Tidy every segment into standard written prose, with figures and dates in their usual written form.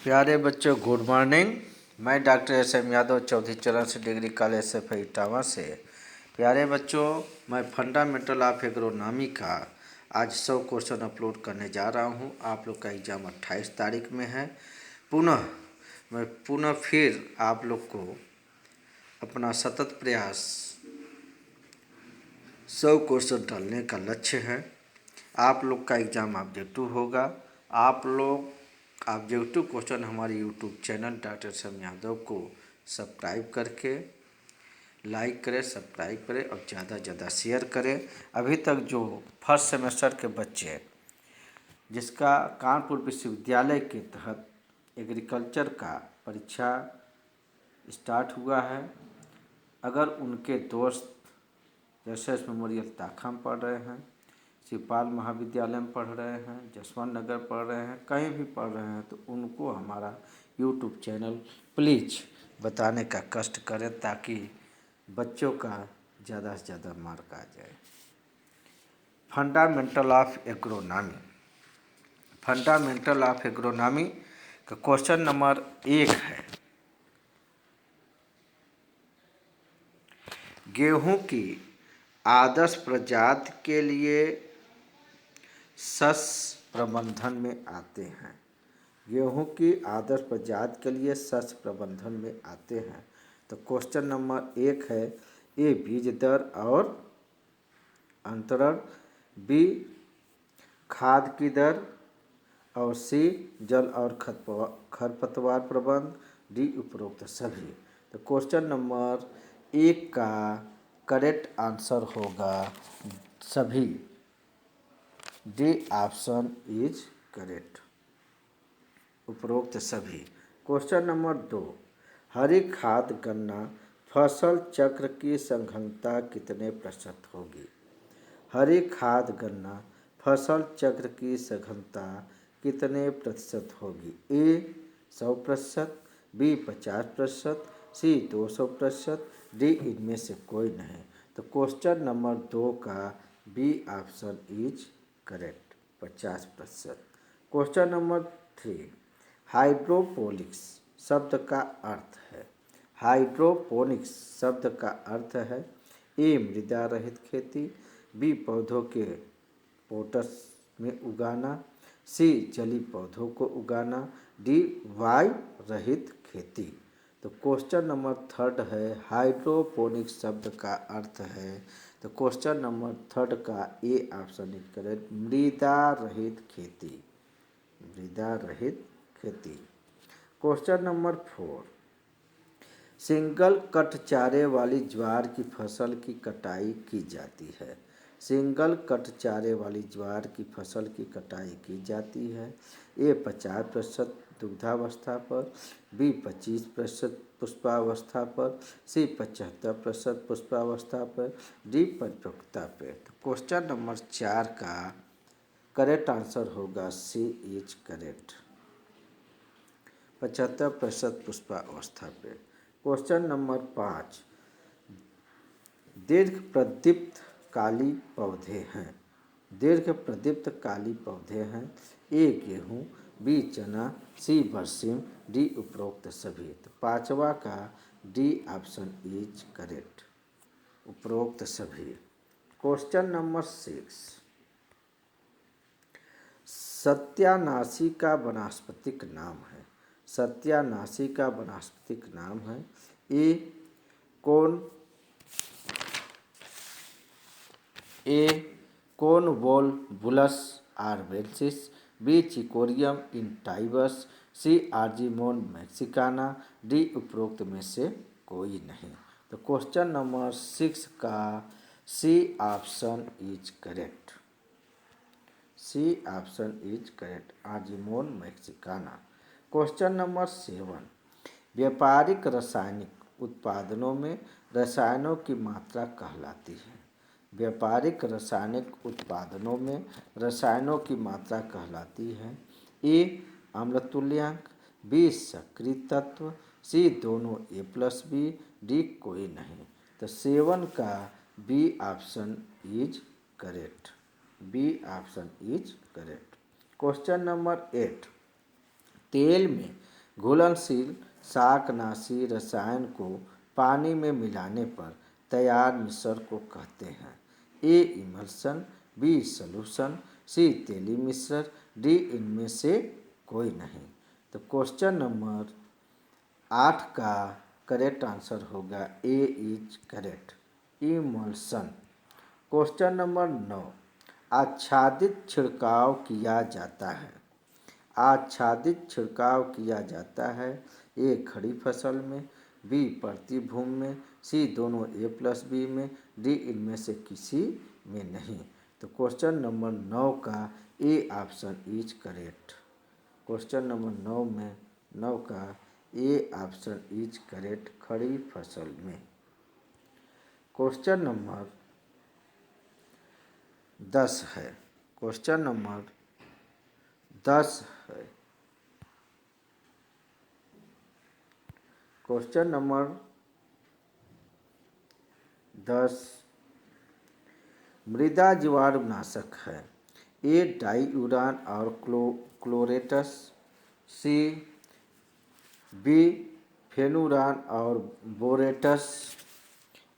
प्यारे बच्चों, good morning. मैं डॉक्टर एस.एम. यादव, चौधरी चरण Singh degree college SFI Etawah से। प्यारे बच्चों, मैं फंडामेंटल ऑफ एग्रोनॉमी का आज 100 क्वेश्चन अपलोड करने जा रहा हूं। आप लोग का एग्ज़ाम 28 तारीख में है। मैं फिर आप लोग को अपना सतत प्रयास 100 क्वेश्चन डालने का लक्ष्य है। आप लोग का एग्ज़ाम ऑब्जेक्टिव होगा। आप लोग ऑब्जेक्टिव क्वेश्चन हमारे YouTube channel doctor SM. Yadav को सब्सक्राइब करके लाइक करें, सब्सक्राइब करें और ज़्यादा से ज़्यादा शेयर करें। अभी तक जो फर्स्ट सेमेस्टर के बच्चे जिसका कानपुर विश्वविद्यालय के तहत एग्रीकल्चर का परीक्षा स्टार्ट हुआ है, अगर उनके दोस्त जैसे मेमोरियल ताखा में पढ़ रहे हैं, शिवपाल महाविद्यालय में पढ़ रहे हैं, जसवंत नगर पढ़ रहे हैं, कहीं भी पढ़ रहे हैं, तो उनको हमारा यूट्यूब चैनल प्लीज़ बताने का कष्ट करें ताकि बच्चों का ज़्यादा से ज़्यादा मार्क आ जाए। Fundamental of agronomy. Fundamental of agronomy का क्वेश्चन नंबर 1 है, गेहूं की आदर्श प्रजाति के लिए शस्य प्रबंधन में आते हैं। गेहूं की आदर्श प्रजाति के लिए शस्य प्रबंधन में आते हैं। तो क्वेश्चन नंबर 1 है, ए बीज दर और अंतरण, बी खाद की दर और सी जल और खरपतवार प्रबंध, डी उपरोक्त सभी। तो क्वेश्चन नंबर 1 का करेक्ट आंसर होगा सभी। डी ऑप्शन इज करेक्ट, उपरोक्त सभी। क्वेश्चन नंबर 2, हरी खाद गन्ना फसल चक्र की सघनता कितने प्रतिशत होगी? हरी खाद गन्ना फसल चक्र की सघनता कितने प्रतिशत होगी? ए 100%, बी 50%, सी 200%, डी इनमें से कोई नहीं। तो क्वेश्चन नंबर 2 का B option is correct, 50%। Question number 3, hydroponics शब्द का अर्थ है। हाइड्रोपोनिक्स शब्द का अर्थ है, ए मृदा रहित खेती, बी पौधों के पोटस में उगाना, सी जलीय पौधों को उगाना, डी वायु रहित खेती। तो क्वेश्चन नंबर 3 है, हाइड्रोपोनिक्स शब्द का अर्थ है, तो क्वेश्चन नंबर 3 का ए ऑप्शन इज करेक्ट, मृदा रहित खेती, मृदा रहित खेती। क्वेश्चन नंबर 4, सिंगल कट चारे वाली ज्वार की फसल की कटाई की जाती है। सिंगल कट चारे वाली ज्वार की फसल की कटाई की जाती है। ए 50% दुग्धावस्था पर, बी 25% पुष्पावस्था पर, सी 75% पुष्पावस्था पर, डी परिपक्वता पर। तो क्वेश्चन नंबर 4 का करेक्ट आंसर होगा सी इज करेक्ट, 75% पुष्पावस्था पे। क्वेश्चन नंबर 5, दीर्घ प्रदीप्त काली पौधे हैं। दीर्घ प्रदीप्त काली पौधे हैं, ए गेहूँ, बी चना, सी बरसीम, डी उपरोक्त सभी। तो 5वां का डी ऑप्शन इज करेक्ट, उपरोक्त सभी। क्वेश्चन नंबर 6, सत्यानाशी का वनस्पतिक नाम है। सत्यानाशी का वनस्पतिक नाम है, ए कोनवोल्वुलस आर्बोरेंसिस, बी चिकोरियम इनटाइबस, सी आर्जिमोन मैक्सिकाना, डी उपरोक्त में से कोई नहीं। तो क्वेश्चन नंबर 6 का C option is correct, C option is correct, Argemone mexicana. Question number 7, व्यापारिक रासायनिक उत्पादनों में रसायनों की मात्रा कहलाती है। व्यापारिक रासायनिक उत्पादनों में रसायनों की मात्रा कहलाती है, ए अम्लतुल्यांक, बी सक्रिय तत्व, सी दोनों A+B, डी कोई नहीं। तो 7 का B option is correct, B option is correct. Question number 8, तेल में घुलनशील शाकनाशी रसायन को पानी में मिलाने पर तैयार मिश्रण को कहते हैं। ए इमल्सन, बी सॉल्यूशन, सी तेली मिश्रण, डी इनमें से कोई नहीं। तो क्वेश्चन नंबर 8 का करेक्ट आंसर होगा A is correct, emulsion. Question number 9, आच्छादित छिड़काव किया जाता है। आच्छादित छिड़काव किया जाता है। ए खड़ी फसल में, बी प्रति भूमि में, सी दोनों A+B में, डी इनमें से किसी में नहीं। तो क्वेश्चन नंबर 9 का A option is correct. Question number 9 का ए ऑप्शन इज करेक्ट, खड़ी फसल में। क्वेश्चन नंबर 10 है। क्वेश्चन नंबर 10 है। क्वेश्चन नंबर 10 मृदा जीवाणुनाशक है। ए डाईयूरान और क्लोरेटस, सी बी फेनुरान और बोरेटस,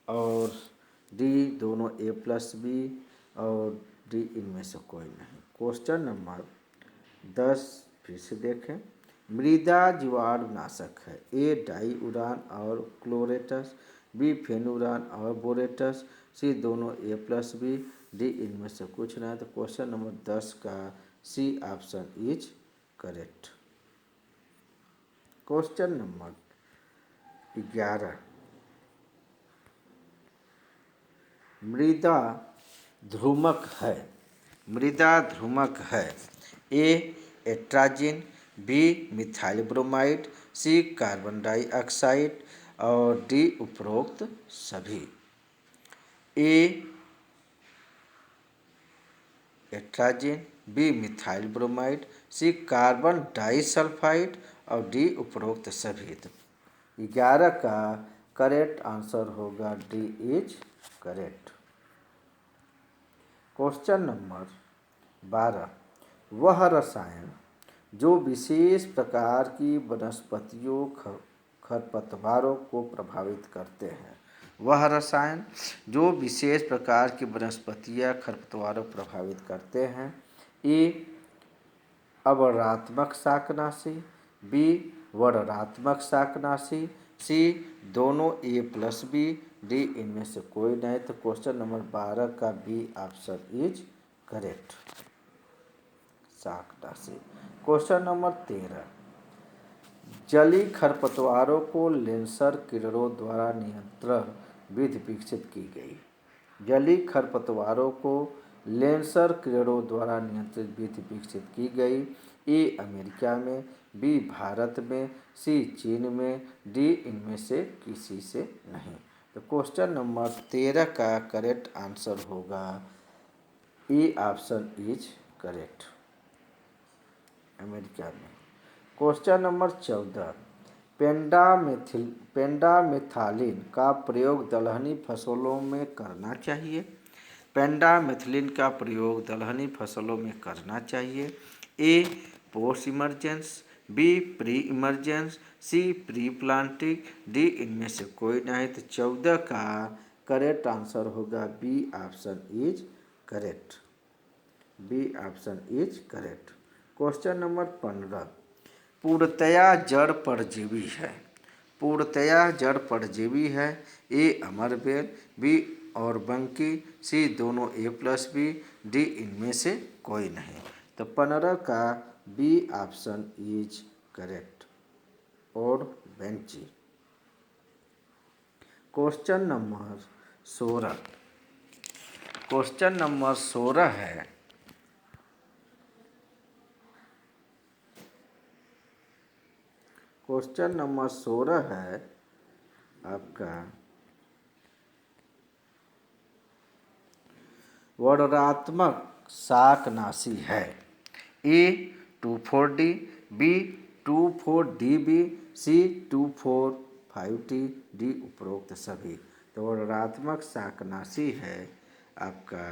और डी दोनों A+B, और डी इनमें से कोई नहीं। क्वेश्चन नंबर 10 फिर से देखें। मृदा जीवाणुनाशक है। ए डाईयूरान और क्लोरेटस, बी फेनुरान और बोरेटस, सी दोनों A+B, डी इनमें से कुछ नहीं। तो क्वेश्चन नंबर 10 का C option is correct. Question number 11 मृदा ध्रुमक है। मृदा ध्रुमक है। A atrazine, B methyl bromide, C carbon dioxide, और डी उपरोक्त सभी। A atrazine, B methyl bromide, C carbon disulphide, और डी उपरोक्त सभी। तो 11 का करेक्ट आंसर होगा D is correct. Question number 12 वह रसायन जो विशेष प्रकार की वनस्पतियों खरपतवारों को प्रभावित करते हैं। वह रसायन जो विशेष प्रकार की वनस्पतियाँ खरपतवारों को प्रभावित करते हैं। ए अवर्णात्मक शाकनाशी, बी वर्णात्मक शाकनाशी, सी दोनों A+B, डी इनमें से कोई नहीं। तो क्वेश्चन नंबर 12 का बी ऑप्शन इज करेक्ट, शाकनाशी। क्वेश्चन नंबर 13 जलीय खरपतवारों को लेंसर किरणों द्वारा नियंत्रण विधि विकसित की गई। जलीय खरपतवारों को लेंसर किरणों द्वारा नियंत्रित विधि विकसित की गई। ए अमेरिका में, बी भारत में, सी चीन में, डी इनमें से किसी से नहीं। तो क्वेश्चन नंबर 13 का करेक्ट आंसर होगा ए ऑप्शन इज करेक्ट, अमेरिका में। क्वेश्चन नंबर 14 पेंडामेथालिन का प्रयोग दलहनी फसलों में करना चाहिए। पेंडामेथिलिन का प्रयोग दलहनी फसलों में करना चाहिए। A post emergence, B pre emergence, C pre planting, D इनमें से कोई नहीं। तो 14 का करेक्ट आंसर होगा B option is correct, B option is correct. Question number 15 पूर्णतया जड़ परजीवी है। पूर्णतया जड़ परजीवी है। ए अमरबेल, बी और बंकी, सी दोनों A+B, डी इनमें से कोई नहीं। तो 15 का बी ऑप्शन इज करेक्ट, और बेंची। क्वेश्चन नंबर 16 क्वेश्चन नंबर 16 है क्वेश्चन नंबर 16 है आपका वर्णात्मक शाकनाशी है। ए 2,4-D, बी 2,4-DB, सी 2,4-5T, डी उपरोक्त सभी। तो वर्णात्मक शाकनाशी है आपका,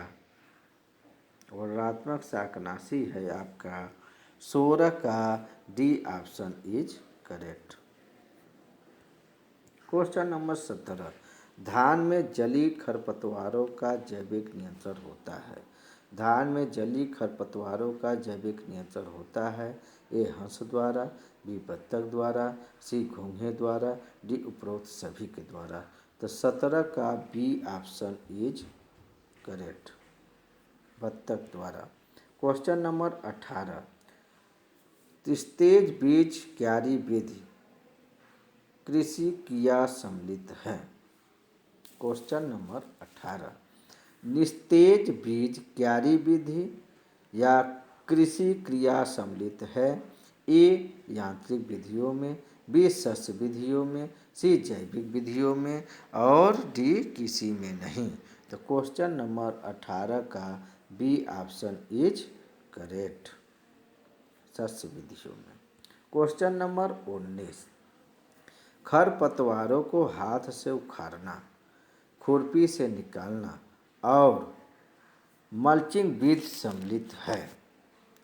वर्णात्मक शाकनाशी है आपका 16 का D option is correct. Question number 17, धान में जलीय खरपतवारों का जैविक नियंत्रण होता है। धान में जलीय खरपतवारों का जैविक नियंत्रण होता है। ए हंस द्वारा, बी बत्तख द्वारा, सी घोंघे द्वारा, डी उपरोक्त सभी के द्वारा। तो 17 का बी ऑप्शन इज करेक्ट, बत्तख द्वारा। क्वेश्चन नंबर 18, तेज बीज क्यारी विधि कृषि क्रिया सम्मिलित है। क्वेश्चन नंबर 18, निस्तेज बीज क्यारी विधि या कृषि क्रिया सम्मिलित है। ए यांत्रिक विधियों में, बी सस्य विधियों में, सी जैविक विधियों में और डी किसी में नहीं। तो क्वेश्चन नंबर 18 का बी ऑप्शन इज करेक्ट, सस्य विधियों में। क्वेश्चन नंबर 19, खरपतवारों को हाथ से उखाड़ना, खुरपी से निकालना और मल्चिंग विधि सम्मिलित है।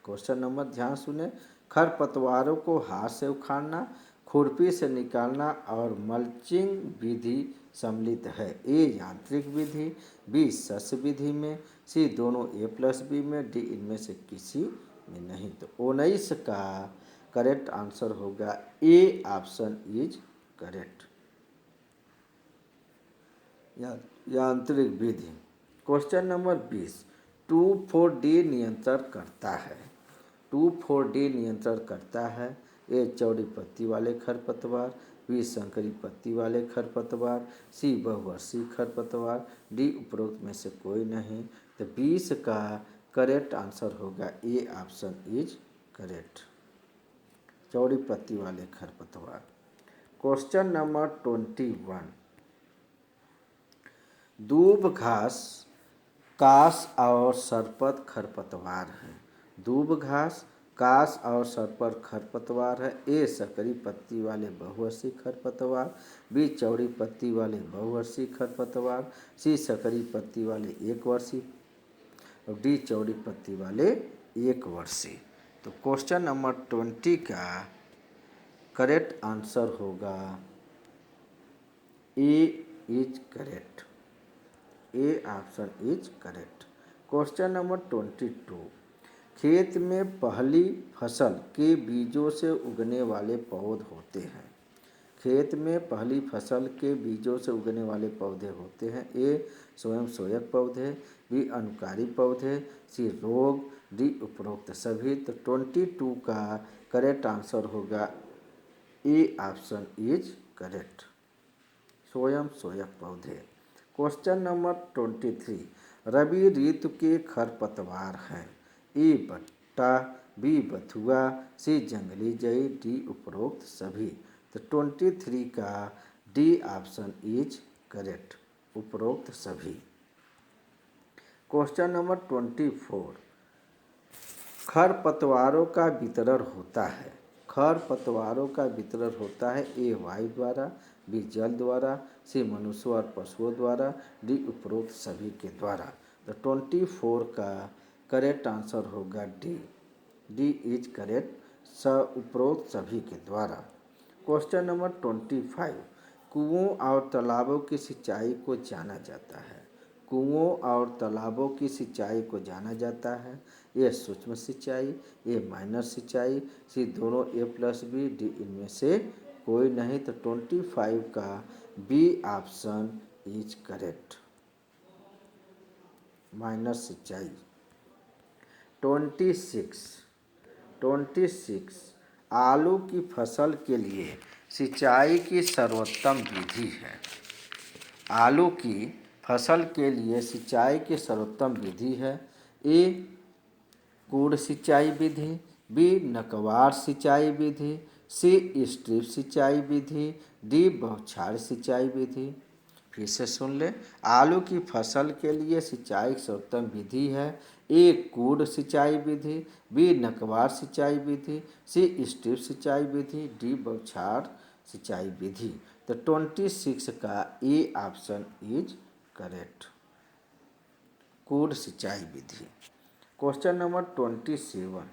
क्वेश्चन नंबर ध्यान सुने, खरपतवारों को हाथ से उखाड़ना, खुरपी से निकालना और मल्चिंग विधि सम्मिलित है। ए यांत्रिक विधि, बी सस्य विधि में, सी दोनों A+B में, डी इनमें से किसी में नहीं। तो 19 का करेक्ट आंसर होगा ए ऑप्शन इज करेक्ट, यांत्रिक विधि। क्वेश्चन नंबर 20, 2,4-D नियंत्रण करता है। 2,4-D नियंत्रण करता है। ए चौड़ी पत्ती वाले खरपतवार, बी संकरी पत्ती वाले खरपतवार, सी बहुवर्षीय खरपतवार, डी उपरोक्त में से कोई नहीं। तो 20 का करेक्ट आंसर होगा ए ऑप्शन इज करेक्ट, चौड़ी पत्ती वाले खरपतवार। क्वेश्चन नंबर 21, दूब घास कास और सरपत खरपतवार है। दूब घास कास और सरपत खरपतवार है। ए सकरी पत्ती वाले बहुवर्षीय खरपतवार, बी चौड़ी पत्ती वाले बहुवर्षीय खरपतवार, सी सकरी पत्ती वाले एक वर्षीय और डी चौड़ी पत्ती वाले एक वर्षीय। तो क्वेश्चन नंबर 20 का करेक्ट आंसर होगा A is correct, A option is correct. Question number 22, खेत में पहली फसल के बीजों से उगने वाले पौधे होते हैं। खेत में पहली फसल के बीजों से उगने वाले पौधे होते हैं। ए स्वयं सोयक पौधे, बी अनुकारी पौधे, सी रोग, डी उपरोक्त सभी। तो 22 का करेक्ट आंसर होगा ए ऑप्शन इज करेक्ट, स्वयं सोयक पौधे। क्वेश्चन नंबर 23, रबी ऋतु के खरपतवार हैं। ए बट्टा, बी बथुआ, सी जंगली जई, डी उपरोक्त सभी। तो 23 का डी ऑप्शन इज करेक्ट, उपरोक्त सभी। क्वेश्चन नंबर 24, खरपतवारों का वितरण होता है। खरपतवारों का वितरण होता है। ए वायु द्वारा, बी जल द्वारा, सी मनुष्यों और पशुओं द्वारा, डी उपरोक्त सभी के द्वारा। तो 24 का करेक्ट आंसर होगा डी, डी इज करेक्ट, उपरोक्त सभी के द्वारा। क्वेश्चन नंबर 25, कुओं और तालाबों की सिंचाई को जाना जाता है। कुओं और तालाबों की सिंचाई को जाना जाता है। ए सूक्ष्म सिंचाई, ए माइनर सिंचाई, सी दोनों A+B, डी इनमें से कोई नहीं। तो 25 का B option is correct, minor सिंचाई। 26 आलू की फसल के लिए सिंचाई की सर्वोत्तम विधि है। आलू की फसल के लिए सिंचाई की सर्वोत्तम विधि है। ए कूड़ सिंचाई विधि, बी नकवार सिंचाई विधि, सी स्ट्रिप सिंचाई विधि, डी बौछार सिंचाई विधि। फिर से सुन लें, आलू की फसल के लिए सिंचाई की सर्वोत्तम विधि है। ए कूड़ सिंचाई विधि, बी नकवार सिंचाई विधि, सी स्ट्रिप सिंचाई विधि, डी बौछार सिंचाई विधि। तो 26 का ए ऑप्शन इज करेक्ट, कूड़ सिंचाई विधि। क्वेश्चन नंबर 27,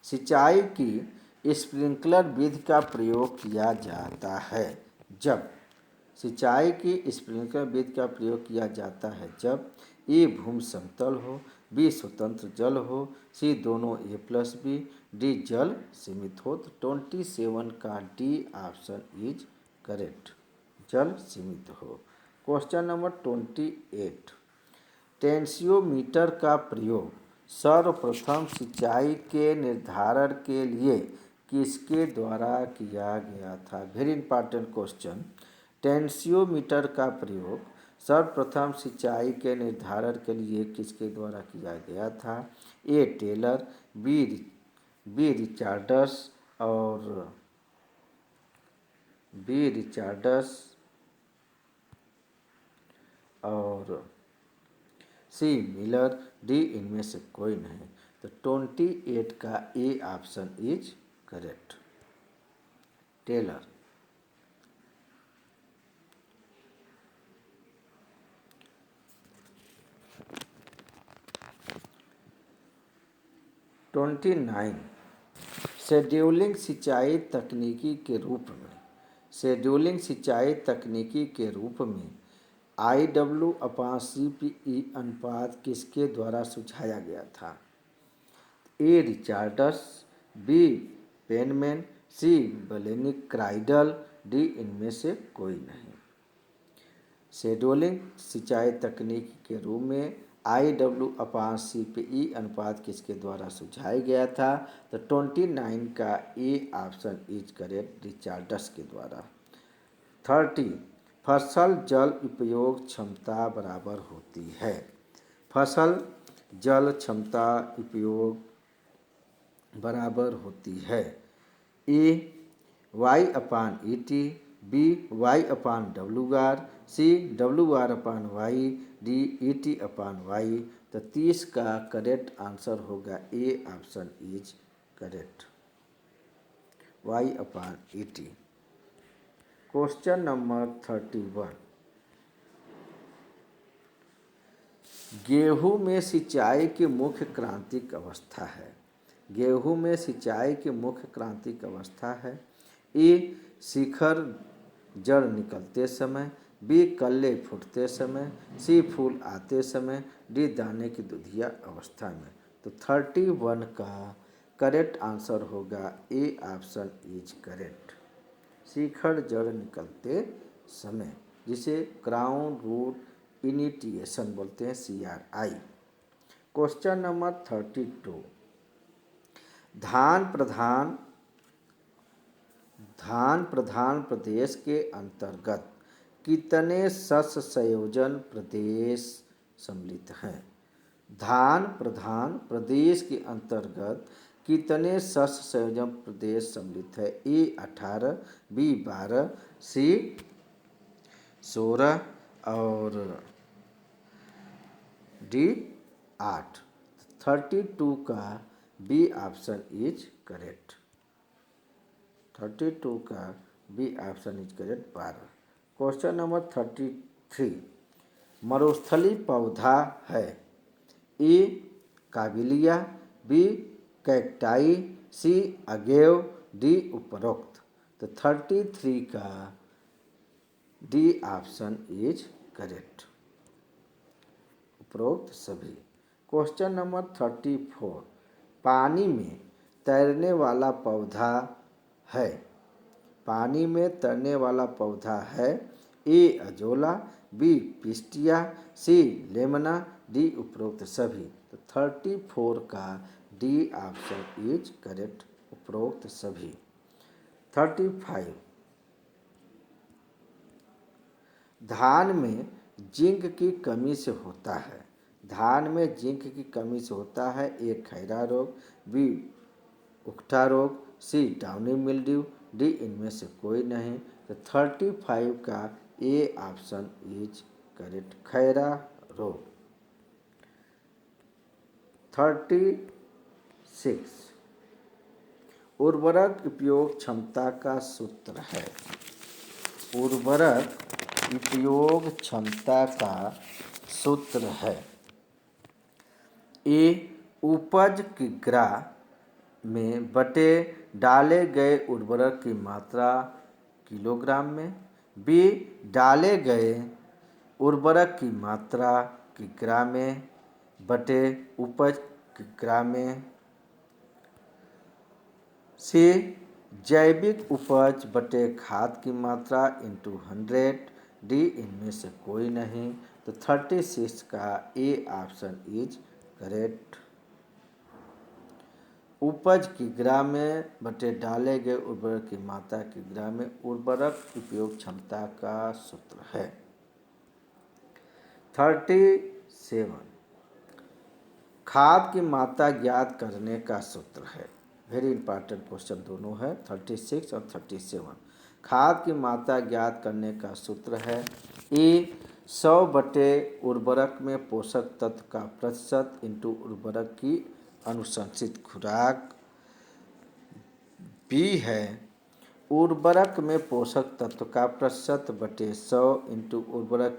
सिंचाई की स्प्रिंकलर विधि का प्रयोग किया जाता है जब सिंचाई की स्प्रिंकलर विधि का प्रयोग किया जाता है जब ए भूमि समतल हो, बी स्वतंत्र जल हो, सी दोनों A+B, डी जल सीमित हो। तो 27 का डी ऑप्शन इज करेक्ट, जल सीमित हो। क्वेश्चन नंबर 28, टेंसियोमीटर का प्रयोग सर्वप्रथम सिंचाई के निर्धारण के लिए किसके द्वारा किया गया था? Very important question. टेंसियोमीटर का प्रयोग सर्वप्रथम सिंचाई के निर्धारण के लिए किसके द्वारा किया गया था? ए टेलर, बी रिचार्डस और सी मिलर, डी इनमें से कोई नहीं। तो 28 का A option is correct, Taylor. Twenty 29, scheduling सिंचाई तकनीकी के रूप में IW/CPE अनुपात किसके द्वारा सुझाया गया था? ए रिचार्डस, बी पेनमैन, सी ब्लेनिक क्राइडल, डी इनमें से कोई नहीं। शेड्यूलिंग सिंचाई तकनीक के रूप में IW/CPE अनुपात किसके द्वारा सुझाया गया था? तो 29 का ए ऑप्शन इज करेक्ट, रिचार्डस के द्वारा। 30, फसल जल उपयोग क्षमता बराबर होती है। फसल जल क्षमता उपयोग बराबर होती है ए Y/ET, बी Y/WR, सी WR/Y, डी ET/Y। तो 30 का करेक्ट आंसर होगा ए option is correct, Y/ET। Question number 31, गेहूं में सिंचाई की मुख्य क्रांतिक अवस्था है। गेहूं में सिंचाई की मुख्य क्रांतिक अवस्था है ए शिखर जड़ निकलते समय, बी कल्ले फूटते समय, सी फूल आते समय, डी दाने की दुधिया अवस्था में। तो 31 का करेक्ट आंसर होगा ए ऑप्शन इज करेक्ट, शिखर जड़ निकलते समय, जिसे क्राउन रूट इनिटिएशन बोलते हैं, CRI। क्वेश्चन नंबर 32, धान प्रधान प्रदेश के अंतर्गत कितने शस्य संयोजन प्रदेश सम्मिलित हैं? धान प्रधान प्रदेश के अंतर्गत कितने शस्य संयोजन प्रदेश सम्मिलित है? ए 18, बी 12, सी 16 और डी 8। 32 का बी ऑप्शन इज करेक्ट, 32 का B option is correct, 12। Question number 33, मरुस्थली पौधा है ए काबिलिया, B cacti, C agave, D उपरोक्त। तो 33 का डी ऑप्शन इज करेक्ट, उपरोक्त सभी। क्वेश्चन नंबर 34, पानी में तैरने वाला पौधा है। पानी में तैरने वाला पौधा है ए अजोला, बी पिस्टिया, सी लेमना, डी उपरोक्त सभी। तो 34 का डी ऑप्शन इज करेक्ट, उपरोक्त सभी। 35, धान में जिंक की कमी से होता है। धान में जिंक की कमी से होता है ए खैरा रोग, बी उकठा रोग, सी डाउनी मिल्ड्यू, डी इनमें से कोई नहीं। तो 35 का A option is correct, Khaira रोग। 36, उर्वरक उपयोग क्षमता का सूत्र है। उर्वरक उपयोग क्षमता का सूत्र है ए उपज किग्रा में बटे डाले गए उर्वरक की मात्रा किलोग्राम में। बी डाले गए उर्वरक की मात्रा किग्रा में बटे उपज किग्रा में। सी जैविक उपज बटे खाद की मात्रा इंटू 100। डी इनमें से कोई नहीं, तो 36 का ए ऑप्शन इज करेक्ट। उपज किग्रा में बटे डाले गए उर्वरक की मात्रा किग्रा में उर्वरक उपयोग क्षमता का सूत्र है। 37 खाद की मात्रा ज्ञात करने का सूत्र है। वेरी इंपॉर्टेंट क्वेश्चन दोनों है, 36 और 37। खाद की मात्रा ज्ञात करने का सूत्र है। ए 100 बटे उर्वरक में पोषक तत्व का प्रतिशत इंटू उर्वरक की अनुशंसित खुराक। बी है उर्वरक में पोषक तत्व का प्रतिशत बटे 100 इंटू उर्वरक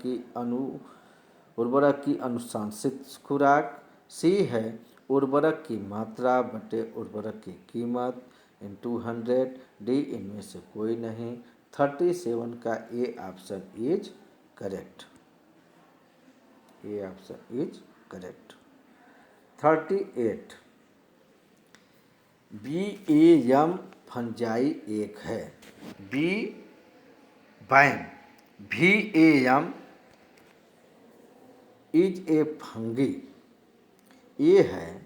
की अनुशंसित खुराक। सी है उर्वरक की मात्रा बटे उर्वरक की कीमत इंटू 100। डी इनमें से कोई नहीं, 37 का A option is correct. A option is correct. 38 BAM fungi एक है। B BAM VAM is a fungi. A है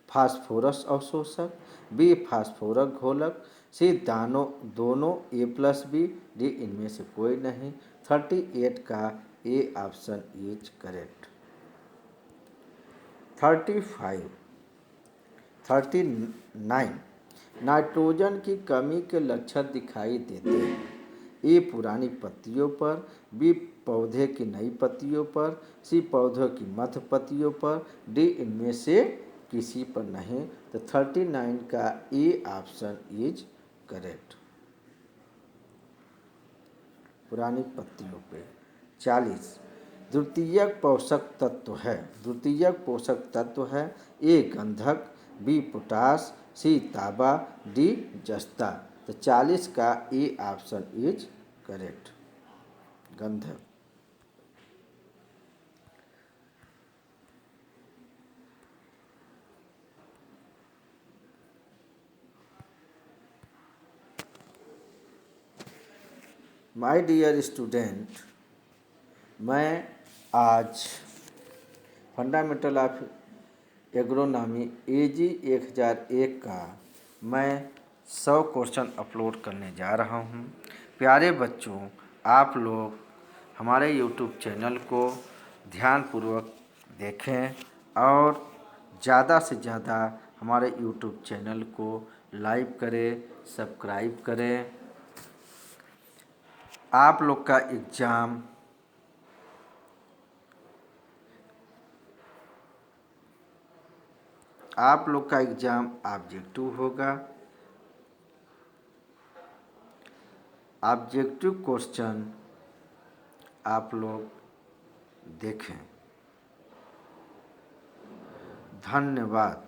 फास्फोरस अवशोषक। बी फास्फोरक घोलक। सी दोनों A+B। डी इनमें से कोई नहीं, 38 का A option is correct. 39 nitrogen की कमी के लक्षण दिखाई देते हैं। ए पुरानी पत्तियों पर। बी पौधे की नई पत्तियों पर। सी पौधों की मध्य पत्तियों पर। डी इनमें से किसी पर नहीं, तो 39 का ए ऑप्शन इज करेक्ट। पुरानी पत्तियों पे। 40 द्वितीयक पोषक तत्व है। द्वितीयक पोषक तत्व है। ए गंधक। B potash. सी तांबा। डी जस्ता। तो 40 का ए ऑप्शन इज करेक्ट, गंधक। माय डियर स्टूडेंट, मैं आज फंडामेंटल ऑफ एग्रोनॉमी AG 1001 का मैं 100 क्वेश्चन अपलोड करने जा रहा हूँ। प्यारे बच्चों, आप लोग हमारे YouTube चैनल को ध्यानपूर्वक देखें और ज़्यादा से ज़्यादा हमारे YouTube चैनल को लाइक करें, सब्सक्राइब करें। आप लोग का एग्ज़ाम ऑब्जेक्टिव होगा। ऑब्जेक्टिव क्वेश्चन आप लोग देखें। धन्यवाद।